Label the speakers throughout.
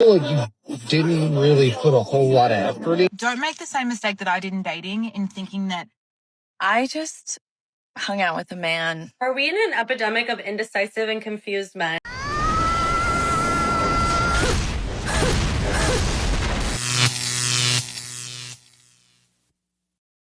Speaker 1: feel like you didn't really put a whole lot of effort in.
Speaker 2: Don't make the same mistake that I did in dating in thinking that
Speaker 3: I just hung out with a man.
Speaker 4: Are we in an epidemic of indecisive and confused men?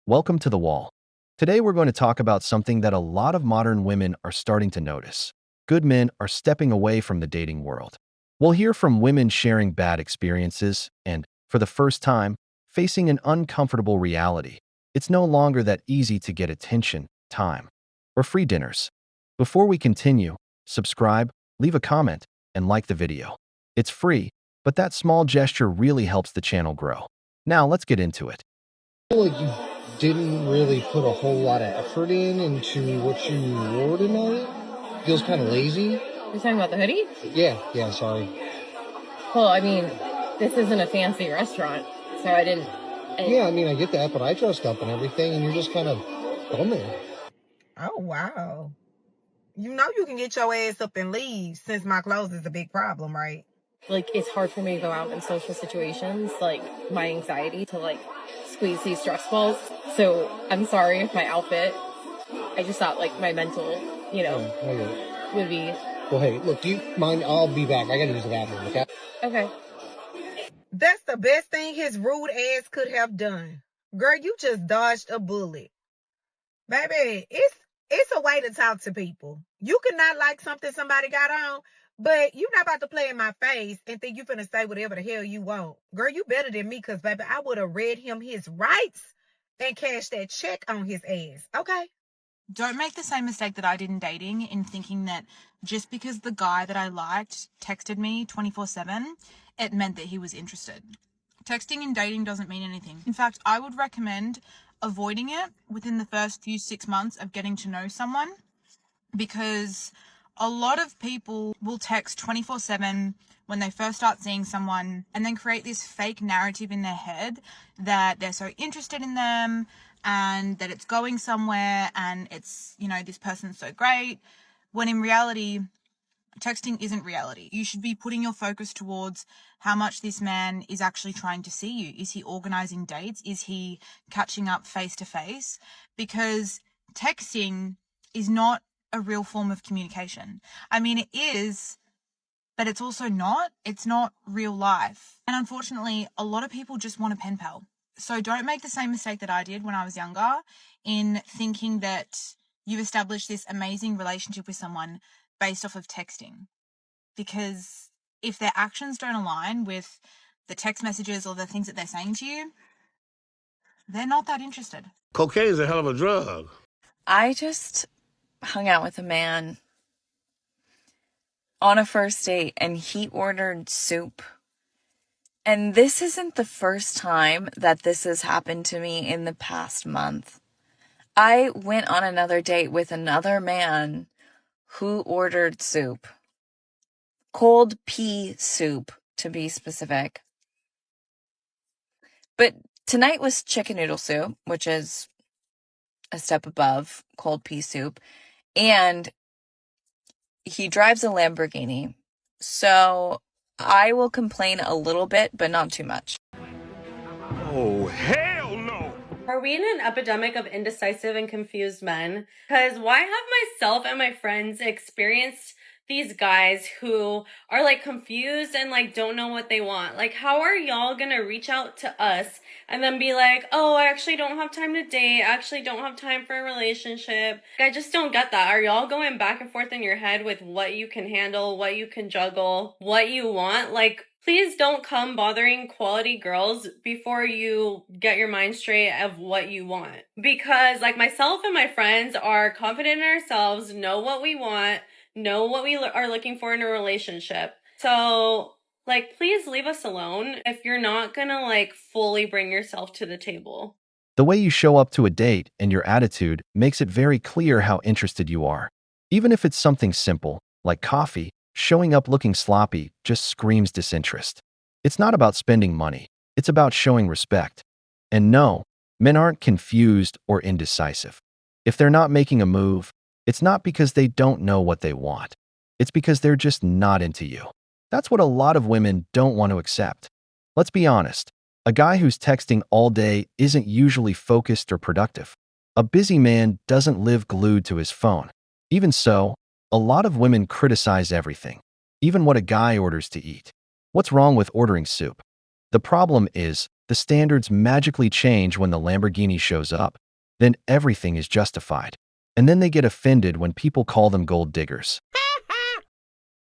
Speaker 5: Welcome to The Wall. Today we're going to talk about something that a lot of modern women are starting to notice. Good men are stepping away from the dating world. We'll hear from women sharing bad experiences and, for the first time, facing an uncomfortable reality. It's no longer that easy to get attention, time, or free dinners. Before we continue, subscribe, leave a comment, and like the video. It's free, but that small gesture really helps the channel grow. Now let's get into it.
Speaker 1: I feel like you didn't really put a whole lot of effort into what you wore tonight. Feels kind of lazy.
Speaker 6: You're talking about the hoodie?
Speaker 1: Yeah, sorry.
Speaker 6: Well, I mean, this isn't a fancy restaurant, so I didn't...
Speaker 1: Yeah, I mean, I get that, but I dressed up and everything, and you're just kind of bumming.
Speaker 7: Oh, wow. You know you can get your ass up and leave since my clothes is a big problem, right?
Speaker 6: Like, it's hard for me to go out in social situations, like, my anxiety to, like, squeeze these stress balls. So, I'm sorry if my outfit, I just thought, like, my mental, would be...
Speaker 1: Well, hey, look, do you mind? I'll be back. I gotta use the bathroom, okay?
Speaker 6: Okay.
Speaker 7: That's the best thing his rude ass could have done. Girl, you just dodged a bullet. Baby, it's a way to talk to people. You could not like something somebody got on, but you not about to play in my face and think you finna say whatever the hell you want. Girl, you better than me, because, baby, I would have read him his rights and cashed that check on his ass, okay?
Speaker 2: don't make the same mistake that I did in dating in thinking that just because the guy that I liked texted me 24/7, it meant that he was interested. Texting in dating doesn't mean anything. In fact, I would recommend avoiding it within the first few 6 months of getting to know someone, because a lot of people will text 24/7 when they first start seeing someone and then create this fake narrative in their head that they're so interested in them and that it's going somewhere and it's, this person's so great, when in reality, texting isn't reality. You should be putting your focus towards how much this man is actually trying to see you. Is he organizing dates? Is he catching up face to face? Because texting is not a real form of communication. I mean, it is, but it's also not. It's not real life. And unfortunately, a lot of people just want a pen pal. So don't make the same mistake that I did when I was younger in thinking that you've established this amazing relationship with someone based off of texting. Because if their actions don't align with the text messages or the things that they're saying to you, they're not that interested.
Speaker 8: Cocaine is a hell of a drug.
Speaker 3: I just hung out with a man on a first date and he ordered soup. And this isn't the first time that this has happened to me in the past month. I went on another date with another man who ordered soup. Cold pea soup, to be specific. But tonight was chicken noodle soup, which is a step above cold pea soup. And he drives a Lamborghini. So I will complain a little bit, but not too much.
Speaker 8: Oh, hell no!
Speaker 4: Are we in an epidemic of indecisive and confused men? Because why have myself and my friends experienced these guys who are confused and don't know what they want? How are y'all gonna reach out to us and then be like, oh, I actually don't have time to date, I actually don't have time for a relationship? I just don't get that. Are y'all going back and forth in your head with what you can handle, what you can juggle, what you want? Please don't come bothering quality girls before you get your mind straight of what you want. Because myself and my friends are confident in ourselves, know what we want, know what we are looking for in a relationship. So, please leave us alone if you're not gonna, fully bring yourself to the table.
Speaker 5: The way you show up to a date and your attitude makes it very clear how interested you are. Even if it's something simple, like coffee, showing up looking sloppy just screams disinterest. It's not about spending money. It's about showing respect. And no, men aren't confused or indecisive. If they're not making a move, it's not because they don't know what they want. It's because they're just not into you. That's what a lot of women don't want to accept. Let's be honest. A guy who's texting all day isn't usually focused or productive. A busy man doesn't live glued to his phone. Even so, a lot of women criticize everything, even what a guy orders to eat. What's wrong with ordering soup? The problem is, the standards magically change when the Lamborghini shows up. Then everything is justified. And then they get offended when people call them gold diggers.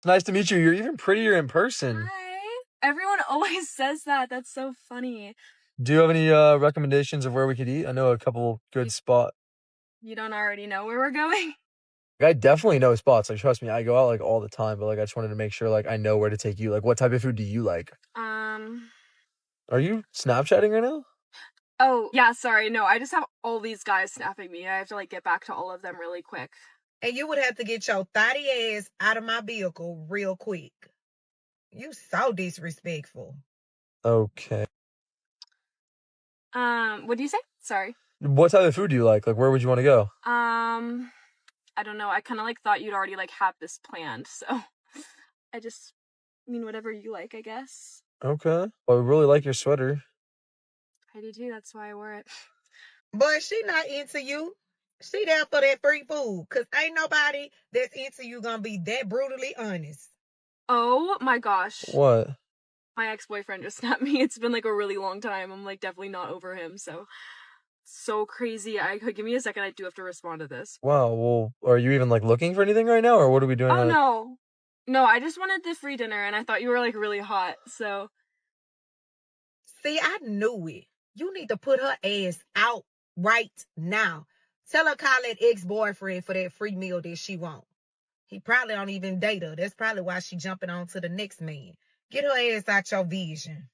Speaker 9: Nice to meet you. You're even prettier in person.
Speaker 10: Hi. Everyone always says that. That's so funny.
Speaker 9: Do you have any recommendations of where we could eat? I know a couple good spots.
Speaker 10: You don't already know where we're going?
Speaker 9: I definitely know spots. Like, trust me, I go out like all the time, but like I just wanted to make sure like I know where to take you. Like, what type of food do you like? Are you Snapchatting right now?
Speaker 10: Oh, yeah, sorry. No, I just have all these guys snapping me. I have to like get back to all of them really quick.
Speaker 7: And you would have to get your thotty ass out of my vehicle real quick. You so disrespectful.
Speaker 9: Okay.
Speaker 10: What do you say? Sorry.
Speaker 9: What type of food do you like? Like, where would you want to go?
Speaker 10: I don't know. I kind of like thought you'd already like have this planned, so I mean, whatever you like, I guess.
Speaker 9: Okay. Well, I really like your sweater.
Speaker 10: I do too. That's why I wore it.
Speaker 7: But she not into you. She there for that free food. Cause ain't nobody that's into you gonna be that brutally honest.
Speaker 10: Oh my gosh.
Speaker 9: What?
Speaker 10: My ex-boyfriend just snapped me. It's been like a really long time. I'm like definitely not over him, so crazy. Give me a second. I do have to respond to this.
Speaker 9: Wow. Well, are you even like looking for anything right now, or what are we doing?
Speaker 10: Oh no, I just wanted the free dinner, and I thought you were like really hot. So,
Speaker 7: see, I knew it. You need to put her ass out right now. Tell her call that ex-boyfriend for that free meal that she want. He probably don't even date her. That's probably why she jumping on to the next man. Get her ass out your vision.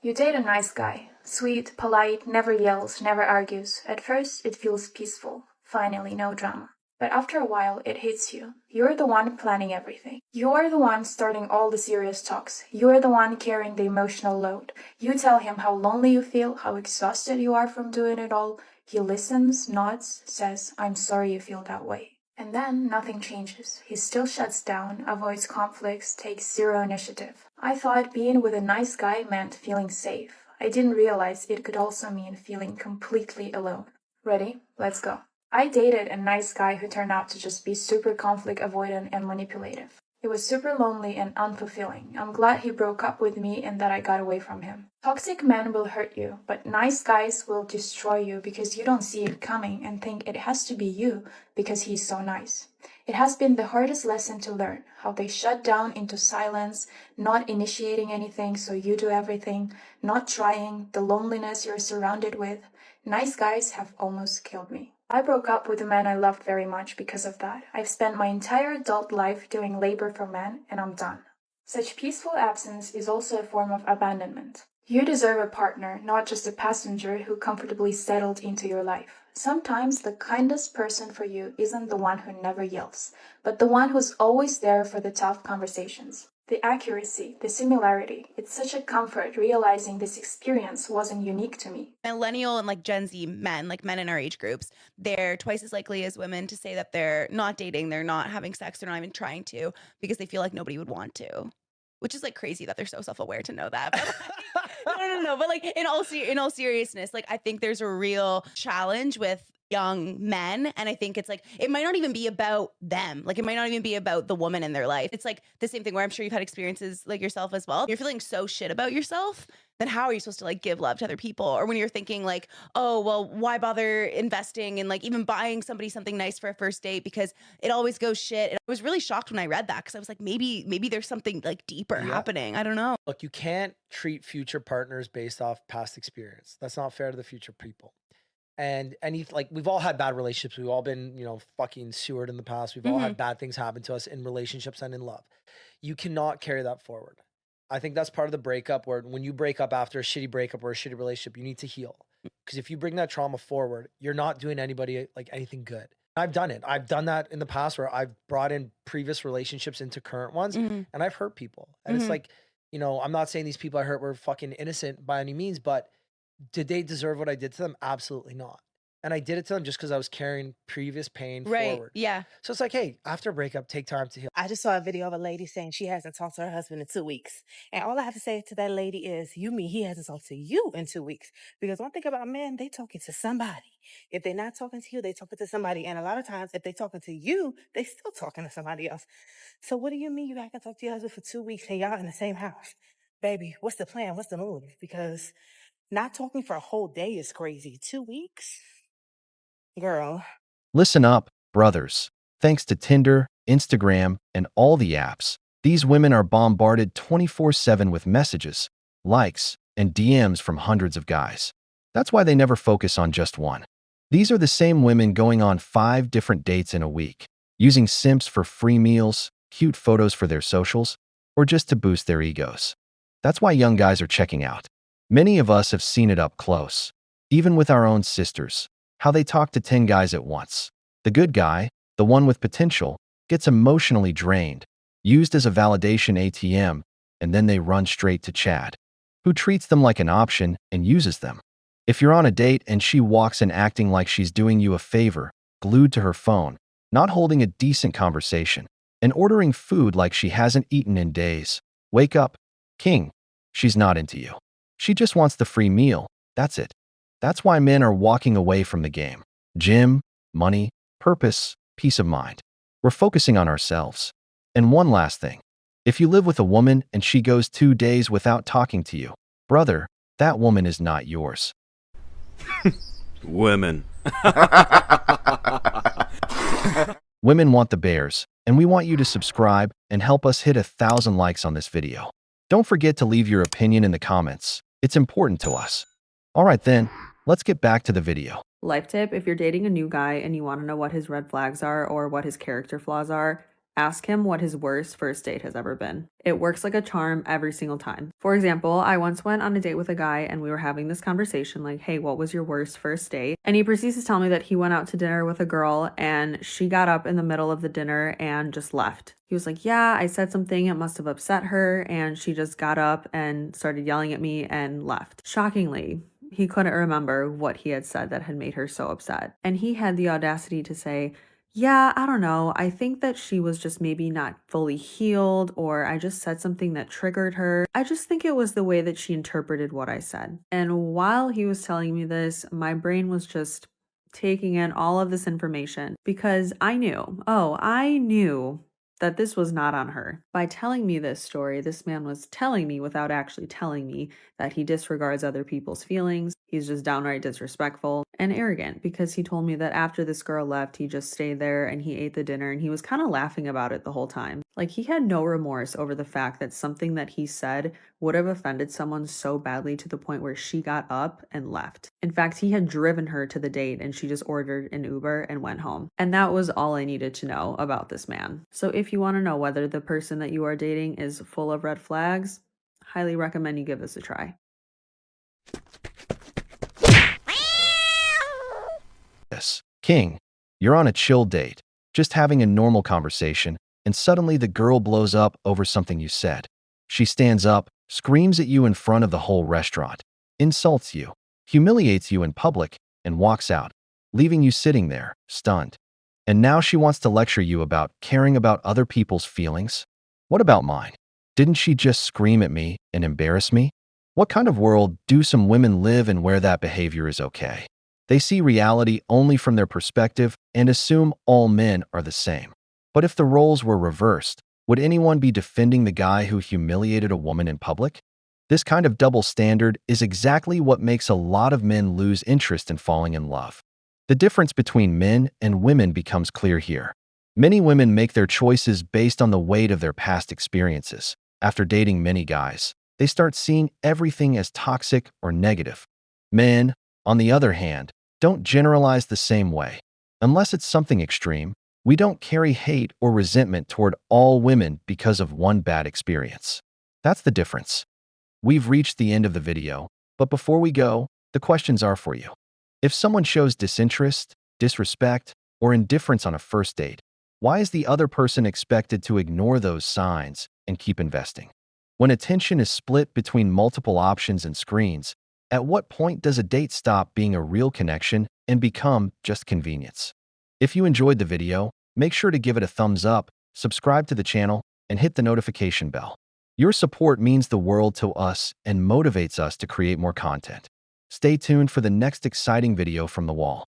Speaker 11: You date a nice guy. Sweet, polite, never yells, never argues. At first, it feels peaceful. Finally, no drama. But after a while, it hits you. You're the one planning everything. You're the one starting all the serious talks. You're the one carrying the emotional load. You tell him how lonely you feel, how exhausted you are from doing it all. He listens, nods, says, "I'm sorry you feel that way." And then nothing changes. He still shuts down, avoids conflicts, takes zero initiative. I thought being with a nice guy meant feeling safe. I didn't realize it could also mean feeling completely alone. Ready? Let's go. I dated a nice guy who turned out to just be super conflict avoidant and manipulative. It was super lonely and unfulfilling. I'm glad he broke up with me and that I got away from him. Toxic men will hurt you, but nice guys will destroy you because you don't see it coming and think it has to be you because he's so nice. It has been the hardest lesson to learn, how they shut down into silence, not initiating anything so you do everything, not trying, the loneliness you're surrounded with. Nice guys have almost killed me. I broke up with a man I loved very much because of that. I've spent my entire adult life doing labor for men, and I'm done. Such peaceful absence is also a form of abandonment. You deserve a partner, not just a passenger who comfortably settled into your life. Sometimes the kindest person for you isn't the one who never yells, but the one who's always there for the tough conversations. The accuracy, the similarity, it's such a comfort realizing this experience wasn't unique to me.
Speaker 12: Millennial and like Gen Z men, like men in our age groups, they're twice as likely as women to say that they're not dating, they're not having sex, they're not even trying to because they feel like nobody would want to. Which is like crazy that they're so self-aware to know that. But like, no. But like in all seriousness, like I think there's a real challenge with young men, and I think it's like it might not even be about them. Like it might not even be about the woman in their life. It's like the same thing where I'm sure you've had experiences like yourself as well. You're feeling so shit about yourself, then how are you supposed to like give love to other people? Or when you're thinking like, oh, well, why bother investing in like even buying somebody something nice for a first date because it always goes shit. And I was really shocked when I read that because I was like, maybe there's something like deeper happening. I don't know.
Speaker 9: Look, you can't treat future partners based off past experience. That's not fair to the future people. And like we've all had bad relationships. We've all been, fucking sewered in the past. We've all had bad things happen to us in relationships and in love. You cannot carry that forward. I think that's part of the breakup where when you break up after a shitty breakup or a shitty relationship, you need to heal. Because if you bring that trauma forward, you're not doing anybody like anything good. I've done it. I've done that in the past where I've brought in previous relationships into current ones and I've hurt people. And it's like, I'm not saying these people I hurt were fucking innocent by any means, but did they deserve what I did to them? Absolutely not. And I did it to them just because I was carrying previous pain
Speaker 12: Right.
Speaker 9: forward.
Speaker 12: Yeah.
Speaker 9: So it's like, hey, after a breakup, take time to heal.
Speaker 13: I just saw a video of a lady saying she hasn't talked to her husband in 2 weeks. And all I have to say to that lady is, you mean he hasn't talked to you in 2 weeks? Because one thing about men, they talking to somebody. If they're not talking to you, they talking to somebody. And a lot of times, if they talking to you, they still talking to somebody else. So what do you mean you haven't talked to your husband for 2 weeks and y'all in the same house? Baby, what's the plan? What's the move? Because not talking for a whole day is crazy. 2 weeks? Girl.
Speaker 5: Listen up, brothers. Thanks to Tinder, Instagram, and all the apps, these women are bombarded 24/7 with messages, likes, and DMs from hundreds of guys. That's why they never focus on just one. These are the same women going on 5 different dates in a week, using simps for free meals, cute photos for their socials, or just to boost their egos. That's why young guys are checking out. Many of us have seen it up close, even with our own sisters, how they talk to 10 guys at once. The good guy, the one with potential, gets emotionally drained, used as a validation ATM, and then they run straight to Chad, who treats them like an option and uses them. If you're on a date and she walks in acting like she's doing you a favor, glued to her phone, not holding a decent conversation, and ordering food like she hasn't eaten in days, wake up, king. She's not into you. She just wants the free meal. That's it. That's why men are walking away from the game. Gym, money, purpose, peace of mind. We're focusing on ourselves. And one last thing. If you live with a woman and she goes 2 days without talking to you, brother, that woman is not yours.
Speaker 8: Women.
Speaker 5: Women want the bears, and we want you to subscribe and help us hit 1,000 likes on this video. Don't forget to leave your opinion in the comments. It's important to us. All right then, let's get back to the video.
Speaker 14: Life tip, if you're dating a new guy and you want to know what his red flags are or what his character flaws are, ask him what his worst first date has ever been. It works like a charm every single time. For example, I once went on a date with a guy and we were having this conversation like, hey, what was your worst first date? And he proceeds to tell me that he went out to dinner with a girl and she got up in the middle of the dinner and just left. He was like, yeah, I said something, it must have upset her, and she just got up and started yelling at me and left. Shockingly, he couldn't remember what he had said that had made her so upset. And he had the audacity to say, yeah, I don't know. I think that she was just maybe not fully healed, or I just said something that triggered her. I just think it was the way that she interpreted what I said. And while he was telling me this, my brain was just taking in all of this information because I knew that this was not on her. By telling me this story, this man was telling me without actually telling me that he disregards other people's feelings. He's just downright disrespectful and arrogant because he told me that after this girl left, he just stayed there and he ate the dinner and he was kind of laughing about it the whole time. Like he had no remorse over the fact that something that he said would have offended someone so badly to the point where she got up and left. In fact, he had driven her to the date and she just ordered an Uber and went home. And that was all I needed to know about this man. So if you want to know whether the person that you are dating is full of red flags, highly recommend you give this a try.
Speaker 5: Yes, king, you're on a chill date, just having a normal conversation, and suddenly the girl blows up over something you said. She stands up, screams at you in front of the whole restaurant, insults you, humiliates you in public, and walks out, leaving you sitting there, stunned. And now she wants to lecture you about caring about other people's feelings? What about mine? Didn't she just scream at me and embarrass me? What kind of world do some women live in where that behavior is okay? They see reality only from their perspective and assume all men are the same. But if the roles were reversed, would anyone be defending the guy who humiliated a woman in public? This kind of double standard is exactly what makes a lot of men lose interest in falling in love. The difference between men and women becomes clear here. Many women make their choices based on the weight of their past experiences. After dating many guys, they start seeing everything as toxic or negative. Men, on the other hand, don't generalize the same way. Unless it's something extreme, we don't carry hate or resentment toward all women because of one bad experience. That's the difference. We've reached the end of the video, but before we go, the questions are for you. If someone shows disinterest, disrespect, or indifference on a first date, why is the other person expected to ignore those signs and keep investing? When attention is split between multiple options and screens, At what point does a date stop being a real connection and become just convenience? If you enjoyed the video, make sure to give it a thumbs up, subscribe to the channel, and hit the notification bell. Your support means the world to us and motivates us to create more content. Stay tuned for the next exciting video from the wall.